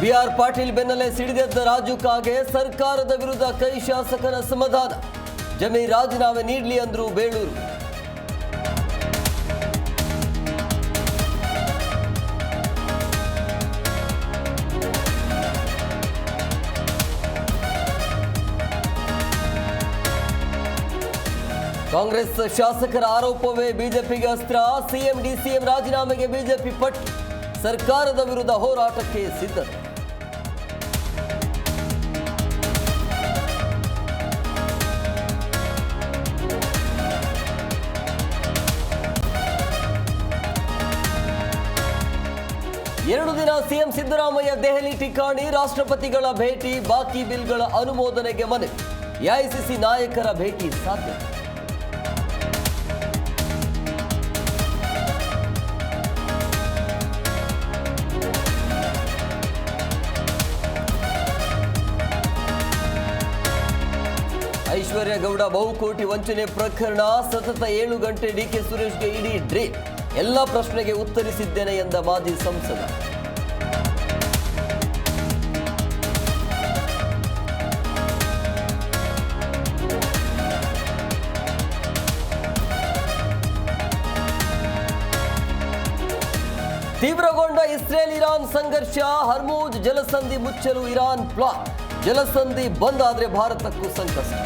B R Patil ಬೆನ್ನಲ್ಲೇ ಸಿಡಿದೆದ್ದ ರಾಜು ಕಾಗೆ ಸರ್ಕಾರದ ವಿರುದ್ಧ ಕೈ ಶಾಸಕನ ಅಸಮಾಧಾನ. ಜಮೀರ್ ರಾಜೀನಾಮೆ ನೀಡಲಿ ಅಂದ್ರು ಬೇಳೂರು. ಕಾಂಗ್ರೆಸ್ ಶಾಸಕರ ಆರೋಪವೇ ಬಿಜೆಪಿಗೆ ಅಸ್ತ್ರ. ಸಿಎಂ ಡಿಸಿಎಂ ರಾಜೀನಾಮೆಗೆ ಬಿಜೆಪಿ ಪಟ್ಟು. ಸರ್ಕಾರದ ವಿರುದ್ಧ ಹೋರಾಟಕ್ಕೆ ಸಿದ್ಧತೆ. ಎರಡು ದಿನ ಸಿಎಂ ಸಿದ್ದರಾಮಯ್ಯ ದೆಹಲಿ ಠಿಕಾಣಿ. ರಾಷ್ಟ್ರಪತಿಗಳ ಭೇಟಿ, ಬಾಕಿ ಬಿಲ್ಗಳ ಅನುಮೋದನೆಗೆ ಮನವಿ. ಎಐಸಿಸಿ ನಾಯಕರ ಭೇಟಿ ಸಾಧ್ಯತೆ. ಐಶ್ವರ್ಯ ಗೌಡ ಬಹುಕೋಟಿ ವಂಚನೆ ಪ್ರಕರಣ. ಸತತ 7 ಗಂಟೆ ಡಿಕೆ ಸುರೇಶ್ಗೆ ಇಡಿ ಡ್ರಿಲ್. ಎಲ್ಲ ಪ್ರಶ್ನೆಗೆ ಉತ್ತರಿಸಿದ್ದೇನೆ ಎಂದ ಮಾಜಿ ಸಂಸದ. ತೀವ್ರಗೊಂಡ ಇಸ್ರೇಲ್ ಇರಾನ್ ಸಂಘರ್ಷ. ಹರ್ಮೂಜ್ ಜಲಸಂಧಿ ಮುಚ್ಚಲು ಇರಾನ್ ಪ್ಲಾನ್. ಜಲಸಂಧಿ ಬಂದ್ ಆದರೆ ಭಾರತಕ್ಕೂ ಸಂಕಷ್ಟ.